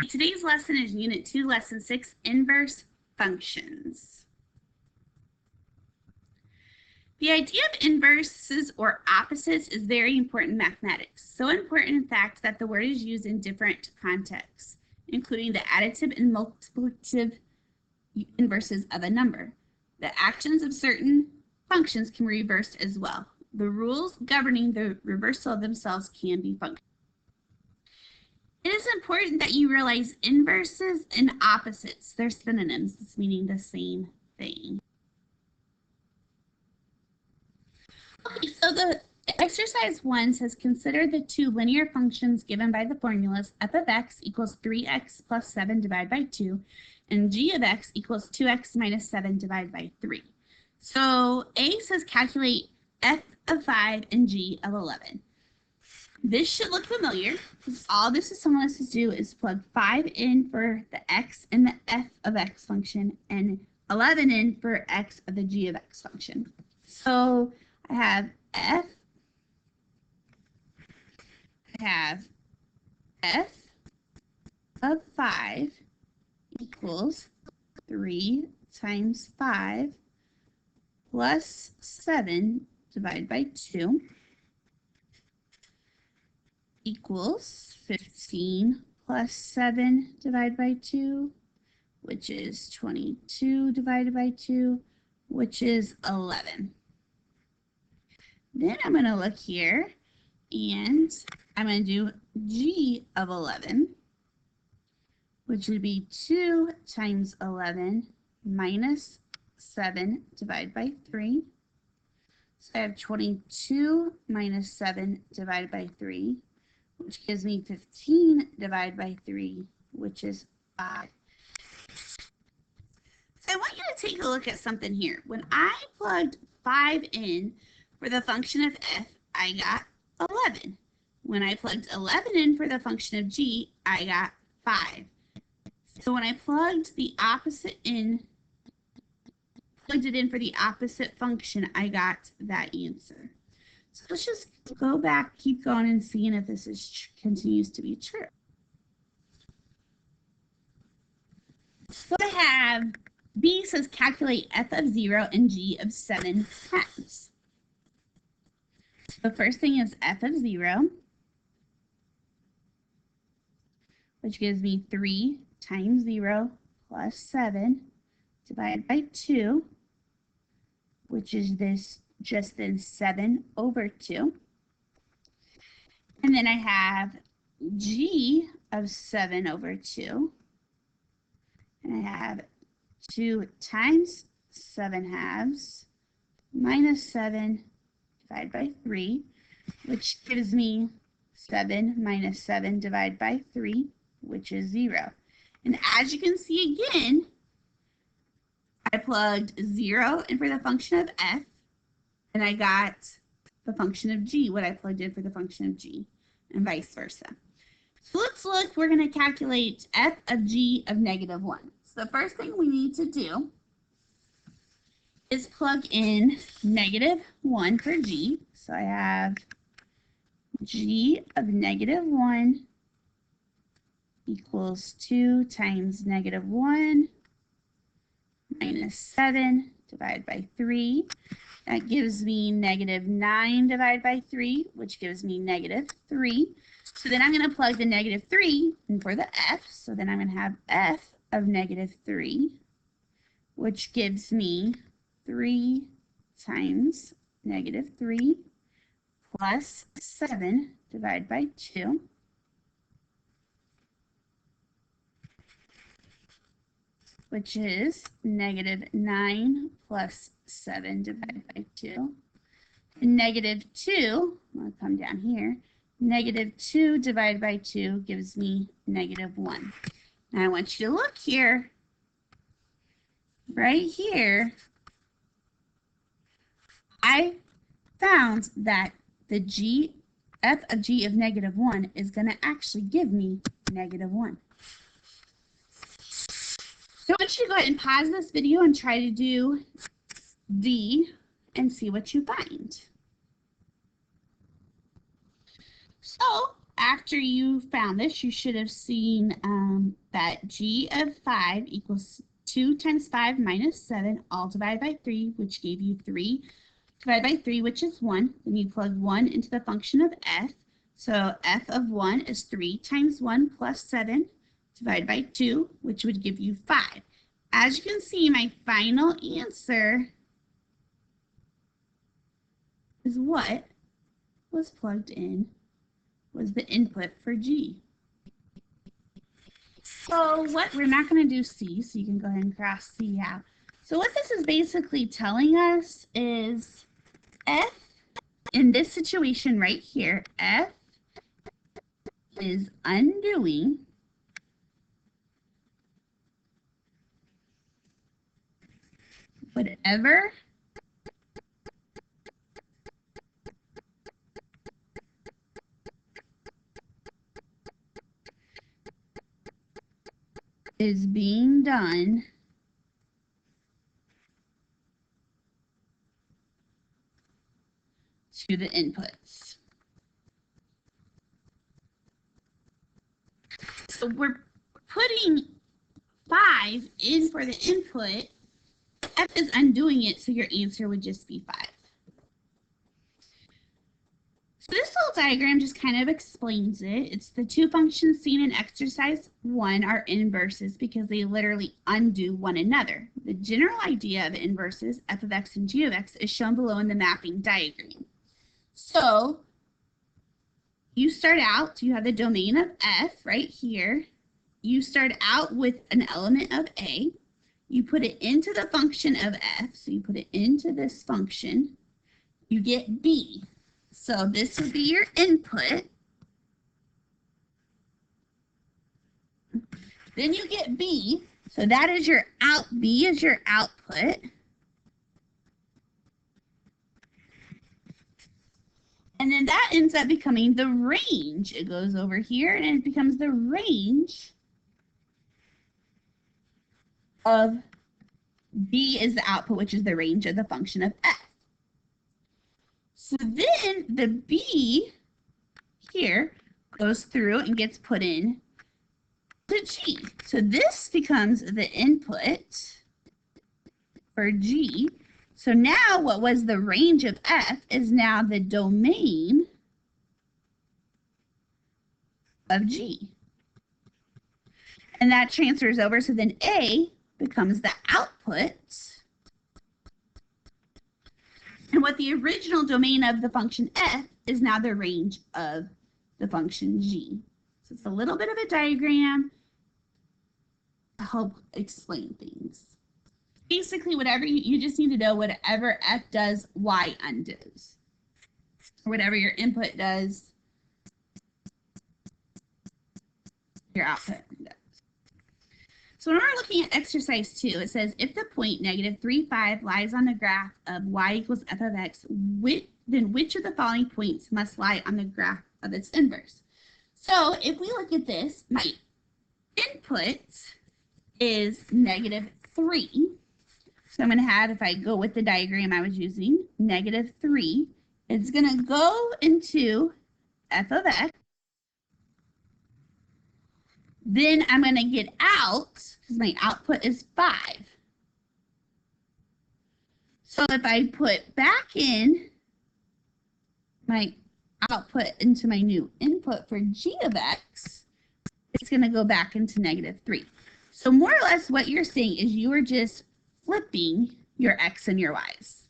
Today's lesson is Unit 2, Lesson 6, Inverse Functions. The idea of inverses or opposites is very important in mathematics. So important, in fact, that the word is used in different contexts, including the additive and multiplicative inverses of a number. The actions of certain functions can be reversed as well. The rules governing the reversal of themselves can be functions. It is important that you realize inverses and opposites. They're synonyms, it's meaning the same thing. Okay, so the exercise 1 says consider the two linear functions given by the formulas f of x equals 3x plus 7 divided by 2 and g of x equals 2x minus 7 divided by 3. So A says calculate f of 5 and g of 11. This should look familiar because all this is telling us to do is plug 5 in for the x in the f of x function and 11 in for x of the g of x function. So I have f of 5 equals 3 times 5 plus 7 divided by 2 equals 15 plus 7 divided by 2, which is 22 divided by 2, which is 11. Then I'm going to look here and I'm going to do g of 11, which would be 2 times 11 minus 7 divided by 3. So I have 22 minus 7 divided by 3, which gives me 15 divided by 3, which is 5. So I want you to take a look at something here. When I plugged 5 in for the function of f, I got 11. When I plugged 11 in for the function of g, I got 5. So when I plugged it in for the opposite function, I got that answer. So let's just go back, keep going, and seeing if this continues to be true. So I have B says calculate f of 0 and g of 7 times. The first thing is f of 0, which gives me 3 times 0 plus 7 divided by 2, which is this just then 7 over 2. And then I have g of 7 over 2. And I have 2 times 7 halves minus 7 divided by 3, which gives me 7 minus 7 divided by 3, which is 0. And as you can see again, I plugged 0 in for the function of f, and I got the function of g, what I plugged in for the function of g, and vice versa. So let's look, we're going to calculate f of g of negative 1. So the first thing we need to do is plug in negative 1 for g. So I have g of negative 1 equals 2 times negative 1 minus 7 divided by 3. That gives me negative 9 divided by 3, which gives me negative 3. So then I'm going to plug the negative 3 in for the f. So then I'm going to have f of negative 3, which gives me 3 times negative 3 plus 7 divided by 2. Which is negative 9 plus 7 divided by 2. And negative 2, I'll come down here, negative 2 divided by 2 gives me negative 1. Now I want you to look here, right here, I found that the f of g of negative 1 is going to actually give me negative 1. So I want you to go ahead and pause this video and try to do D and see what you find. So after you found this, you should have seen that g of 5 equals 2 times 5 minus 7, all divided by 3, which gave you 3 divided by 3, which is 1. Then you plug 1 into the function of f. So f of 1 is 3 times 1 plus 7 divided by 2, which would give you 5. As you can see, my final answer is what was plugged in, was the input for G. So what, we're not going to do C, so you can go ahead and cross C out. So what this is basically telling us is F, in this situation right here, F is undoing whatever is being done to the inputs. So we're putting 5 in for the input. F is undoing it, so your answer would just be 5. So this little diagram just kind of explains it. It's the two functions seen in exercise 1 are inverses because they literally undo one another. The general idea of inverses, f of x and g of x, is shown below in the mapping diagram. So you start out, you have the domain of f right here. You start out with an element of a. You put it into the function of f, so you put it into this function. You get b. So this would be your input. Then you get b. So that is your b is your output. And then that ends up becoming the range. It goes over here and it becomes the range of b is the output, which is the range of the function of f. So then the b here goes through and gets put in to g. So this becomes the input for g. So now what was the range of f is now the domain of g. And that transfers over, so then a becomes the output. And what the original domain of the function f is now the range of the function g. So it's a little bit of a diagram to help explain things. Basically, whatever you just need to know, whatever f does, y undoes. Or whatever your input does, your output does. So when we're looking at exercise 2, it says if the point -3, 5 lies on the graph of y equals f of x, then which of the following points must lie on the graph of its inverse? So if we look at this, my input is -3. So I'm going to have, if I go with the diagram I was using, -3. It's going to go into f of x. Then I'm going to get out, because my output is 5. So if I put back in my output into my new input for g of x, it's going to go back into -3. So more or less what you're saying is you are just flipping your x and your y's.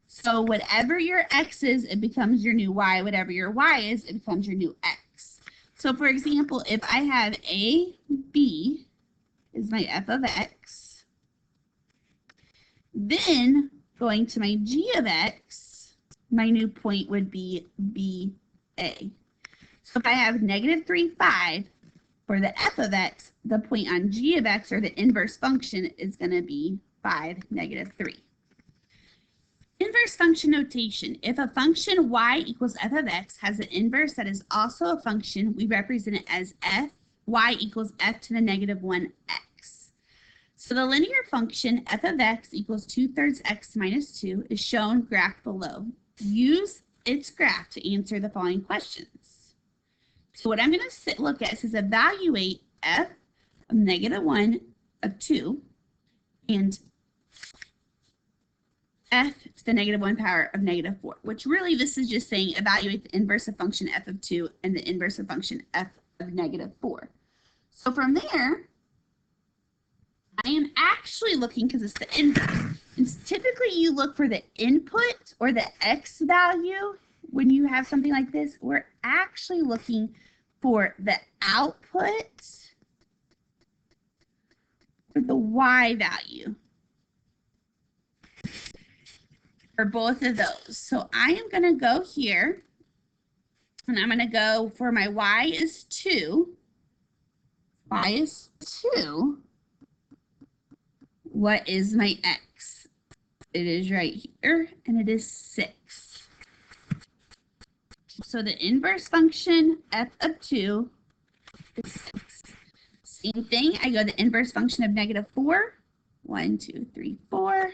So whatever your x is, it becomes your new y. Whatever your y is, it becomes your new x. So for example, if I have a, b is my f of x, then going to my g of x, my new point would be b, a. So if I have -3, 5 for the f of x, the point on g of x, or the inverse function, is going to be 5, -3. Inverse function notation. If a function y equals f of x has an inverse that is also a function, we represent it as y equals f to the -1 x. So the linear function f of x equals 2/3 x minus 2 is shown graphed below. Use its graph to answer the following questions. So what I'm going to look at is evaluate f of -1 of 2 and f to the -1 power of -4, which really this is just saying evaluate the inverse of function f of 2 and the inverse of function f of -4. So from there, I am actually looking, because it's the inverse, and typically you look for the input or the x value when you have something like this. We're actually looking for the output for the y value for both of those. So I am going to go here, and I'm going to go for my y is 2. Y is 2. What is my x? It is right here, and it is 6. So the inverse function f of 2 is 6. Same thing, I go the inverse function of -4. 1, 2, 3, 4.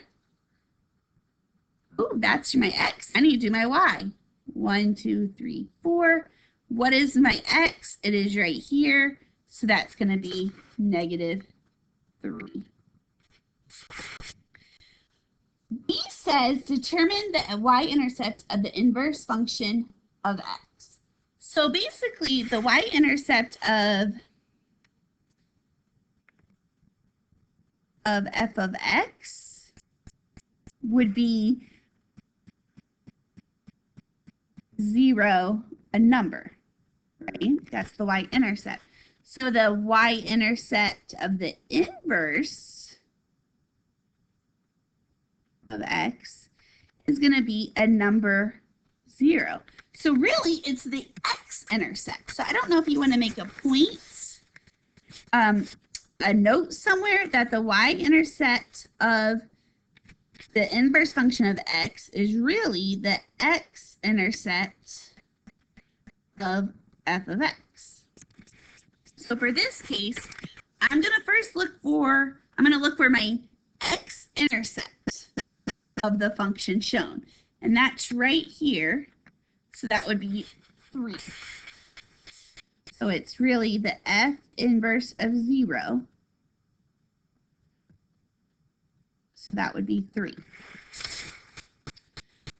Oh, that's my x. I need to do my y. 1, 2, 3, 4. What is my x? It is right here. So that's going to be -3. B says determine the y-intercept of the inverse function of x. So basically, the y-intercept of f of x would be 0, a number, right? That's the y-intercept. So the y-intercept of the inverse of x is going to be a number 0. So really, it's the x-intercept. So I don't know if you want to make a point, a note somewhere that the y-intercept of the inverse function of x is really the x-intercept of f of x. So for this case, I'm going to first look for my x-intercept of the function shown. And that's right here. So that would be 3. So it's really the f inverse of 0. So that would be 3.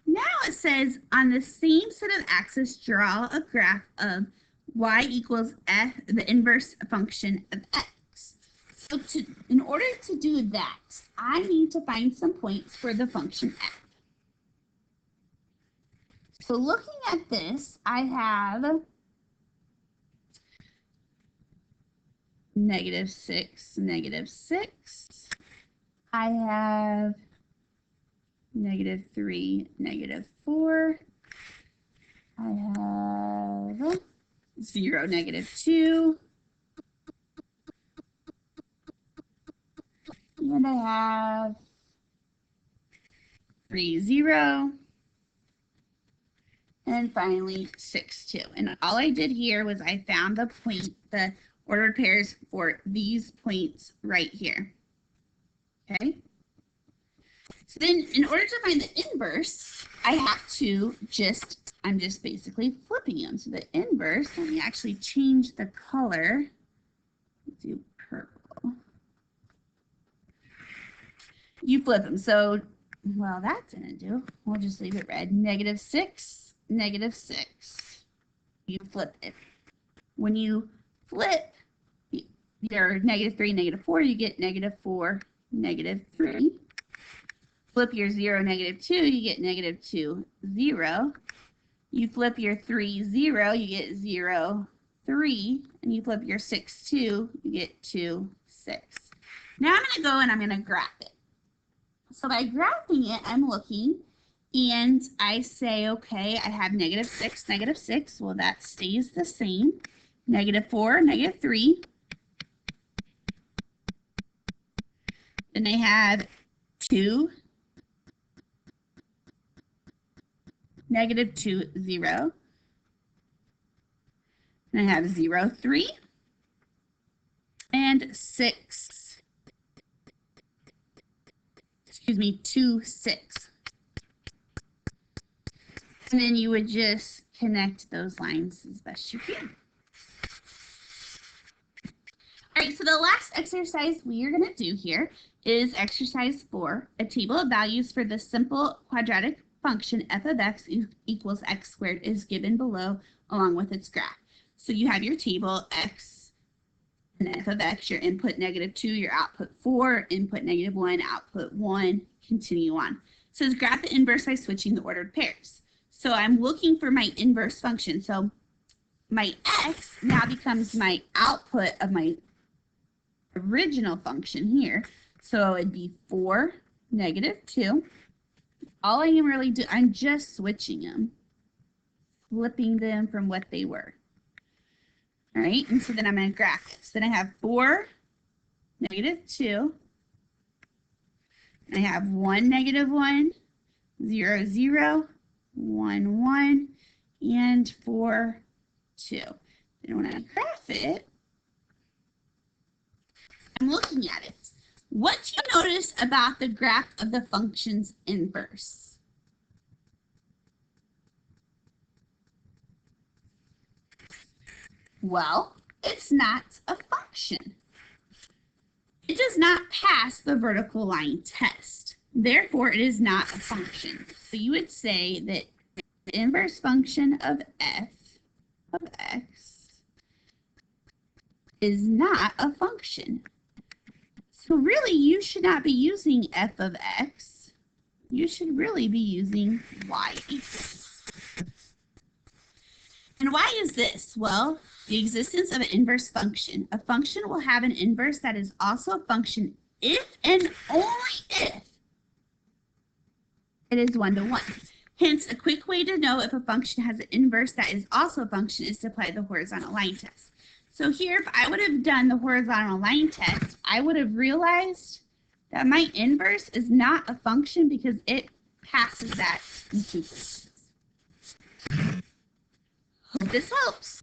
Now it says on the same set of axes, draw a graph of y equals f, the inverse function of x. So in order to do that, I need to find some points for the function f. So looking at this, I have -6, -6. I have -3, -4. I have 0, -2. And I have 3, 0. And finally 6, 2. And all I did here was I found the ordered pairs for these points right here. Okay? So then in order to find the inverse, I have to I'm just basically flipping them. So the inverse, let me actually change the color. Let's do purple. You flip them. So, well, that didn't do. We'll just leave it red. -6, -6. You flip it. When you flip your -3, -4, you get -4, -3. Flip your 0, -2, you get -2, 0. You flip your 3, 0, you get 0, 3. And you flip your 6, 2, you get 2, 6. Now I'm going to go and I'm going to graph it. So by graphing it, I'm looking and I say, okay, I have -6, -6. Well, that stays the same. -4, -3. Then I have 2, -2, 0. And I have 0, 3. And 6. Excuse me, 2, 6. And then you would just connect those lines as best you can. right, so the last exercise we are going to do here is exercise 4. A table of values for the simple quadratic function f of x equals x squared is given below along with its graph. So you have your table x and f of x, your input -2, your output 4, input -1, output 1, continue on. It says graph the inverse by switching the ordered pairs. So I'm looking for my inverse function. So my x now becomes my output of my original function here. So it'd be 4, -2. All I am really doing, I'm just switching them, flipping them from what they were. All right, and so then I'm going to graph it. So then I have 4, -2. And I have 1, -1, 0, 0, 1, 1, and 4, 2. And when I graph it, I'm looking at it. What do you notice about the graph of the function's inverse? Well, it's not a function. It does not pass the vertical line test. Therefore, it is not a function. So you would say that the inverse function of f of x is not a function. So really, you should not be using f of x. You should really be using y equals. And why is this? Well, the existence of an inverse function. A function will have an inverse that is also a function if and only if it is 1 to 1. Hence, a quick way to know if a function has an inverse that is also a function is to apply the horizontal line test. So here, if I would have done the horizontal line test, I would have realized that my inverse is not a function because it passes that in 2 places. Hope this helps.